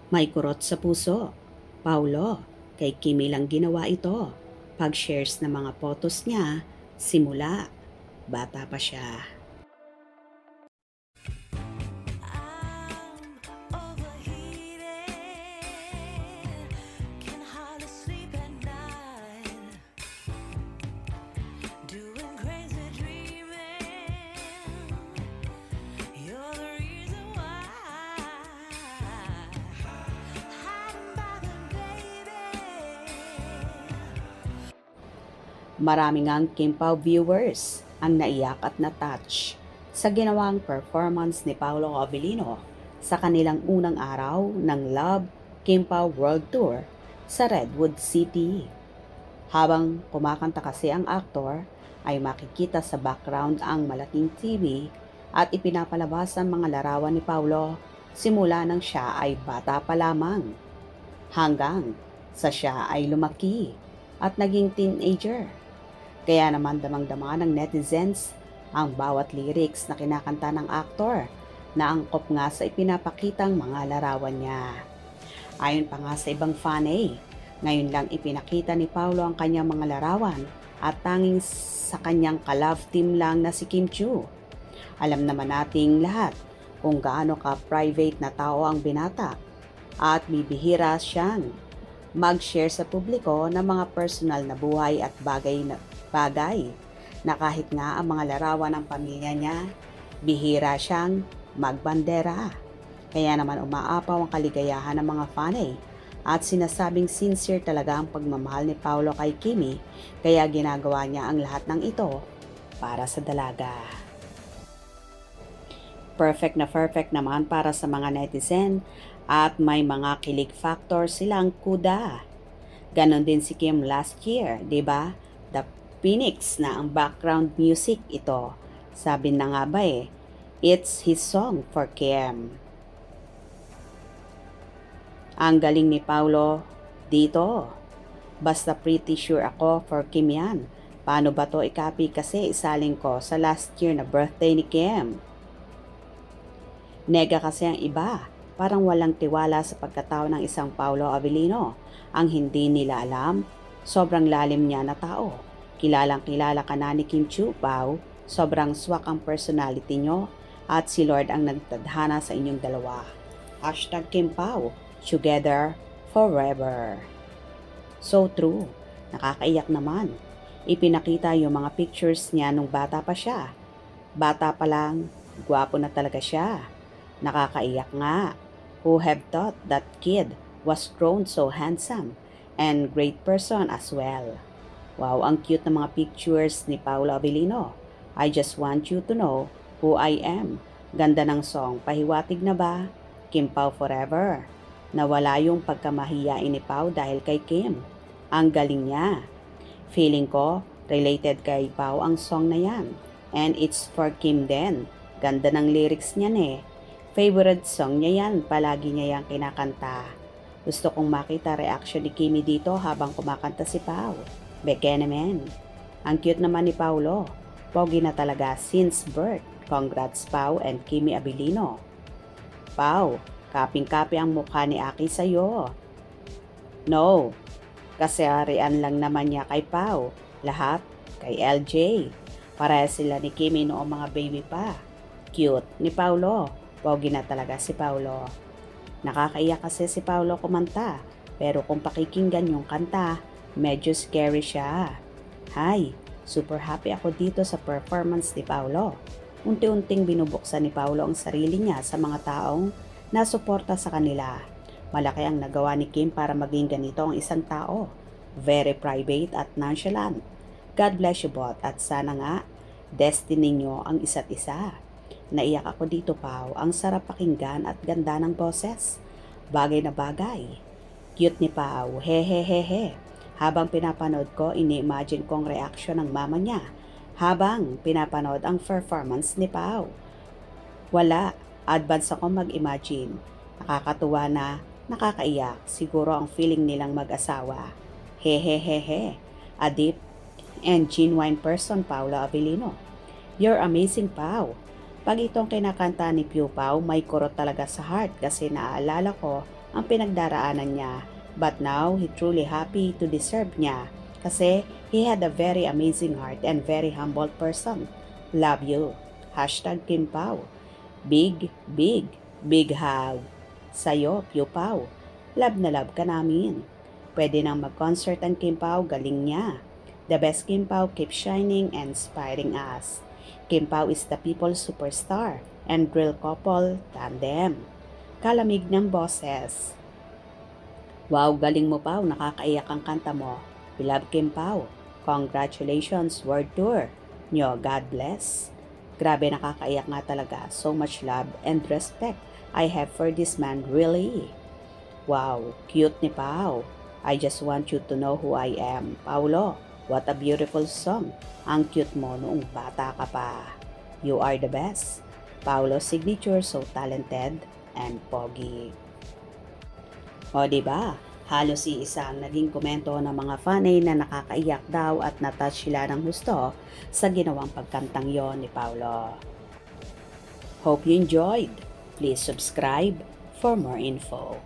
May kurot sa puso. Paulo, kay Kimi lang ginawa ito. Pag-shares ng mga photos niya, simula, bata pa siya. I'm overheated, can hardly sleep at night, doing crazy dreaming. You're the reason why. Hiding by the baby. Marami ngang Kimpaw viewers ang naiyak at na-touch sa ginawang performance ni Paolo Abilino sa kanilang unang araw ng Love Kimpaw World Tour sa Redwood City. Habang kumakanta kasi ang aktor, ay makikita sa background ang malaking TV at ipinapalabas ang mga larawan ni Paulo simula nang siya ay bata pa lamang hanggang sa siya ay lumaki at naging teenager. Kaya naman damang-dama ng netizens ang bawat lyrics na kinakanta ng aktor na angkop nga sa ipinapakitang mga larawan niya. Ayon pa nga sa ibang fanay, ngayon lang ipinakita ni Paulo ang kanyang mga larawan at tanging sa kanyang ka-love team lang na si Kim Chiu. Alam naman nating lahat kung gaano ka-private na tao ang binata at bibihira siyang mag-share sa publiko ng mga personal na buhay at bagay na kahit nga ang mga larawan ng pamilya niya, bihira siyang magbandera. Kaya naman umaapaw ang kaligayahan ng mga fanay at sinasabing sincere talaga ang pagmamahal ni Paulo kay Kimi kaya ginagawa niya ang lahat ng ito para sa dalaga. Perfect naman para sa mga netizen at may mga kilig factor silang kuda. Ganon din si Kim last year, di ba? The Phoenix na ang background music ito. Sabi na nga ba it's his song for Kim. Ang galing ni Paulo dito. Basta pretty sure ako for Kim yan. Paano ba to i-copy kasi isaling ko sa last year na birthday ni Kim. Nega kasi ang iba, parang walang tiwala sa pagkatao ng isang Paulo Avellino. Ang hindi nila alam, sobrang lalim niya na tao. Kilalang kilala ka na ni Kim Chiu Pao, sobrang swak ang personality nyo at si Lord ang nagtadhana sa inyong dalawa. Hashtag Kim Pao, together forever. So true, nakakaiyak naman. Ipinakita yung mga pictures niya nung bata pa siya. Bata pa lang, gwapo na talaga siya. Nakakaiyak nga. Who have thought that kid was grown so handsome and great person as well. Wow, ang cute ng mga pictures ni Paula Avellino. I just want you to know who I am. Ganda ng song, pahiwatig na ba? Kim Pao forever. Nawala yung pagkamahiyain ni Pao dahil kay Kim. Ang galing niya. Feeling ko, related kay Pao ang song na yan. And it's for Kim din. Ganda ng lyrics niyan Favorite song niya yan, palagi niya yung kinakanta. Gusto kong makita reaction ni Kimi dito habang kumakanta si Pao. Beke naman. Ang cute naman ni Paulo. Pogi na talaga since birth. Congrats Pao and Kimi Abilino. Pao, kaping-kapi ang mukha ni Aki sa'yo. No, kasi arian lang naman niya kay Pao. Lahat kay LJ. Pareha sila ni Kimi noong mga baby pa. Cute ni Paulo. Pogi na talaga si Paulo. Nakakaiyak kasi si Paulo kumanta, pero kung pakikinggan yung kanta, medyo scary siya. Hi, super happy ako dito sa performance ni Paulo. Unti-unting binubuksan ni Paulo ang sarili niya sa mga taong nasuporta sa kanila. Malaki ang nagawa ni Kim para maging ganito ang isang tao. Very private at nonchalant. God bless you both at sana nga, destiny nyo ang isa't isa. Naiyak ako dito, Pao. Ang sarap pakinggan at ganda ng boses. Bagay na bagay. Cute ni Pao. Hehehehe. Habang pinapanood ko, ini-imagine kong reaction ng mama niya. Habang pinapanood ang performance ni Pao. Wala. Advance ako mag-imagine. Nakakatuwa na nakakaiyak. Siguro ang feeling nilang mag-asawa. Hehehehe. A deep and genuine person, Paula Avellino. You're amazing, Pao. Pag itong kinakanta ni Piu Pao, may kurot talaga sa heart kasi naaalala ko ang pinagdaraanan niya. But now, he truly happy to deserve niya kasi he had a very amazing heart and very humble person. Love you. Hashtag Kim Pao. Big, big, big hug. Sa'yo, Pew Pao. Love na love ka namin. Pwede nang mag-concert ang Kim Pao, galing niya. The best Kim Pao keeps shining and inspiring us. Kim Pao is the people's superstar and real couple tandem. Kalamig ng boses. Wow, galing mo Pao, nakakaiyak ang kanta mo. We love Kim Pao. Congratulations, world tour. Nyo, God bless. Grabe, nakakaiyak nga talaga. So much love and respect I have for this man, really. Wow, cute ni Pao. I just want you to know who I am. Paulo, what a beautiful song. Ang cute mo noong bata ka pa. You are the best. Paulo's signature, so talented and pogi. O diba? Halos iisa ang naging komento ng mga fanay na nakakaiyak daw at natouch sila ng husto sa ginawang pagkantang yon ni Paulo. Hope you enjoyed. Please subscribe for more info.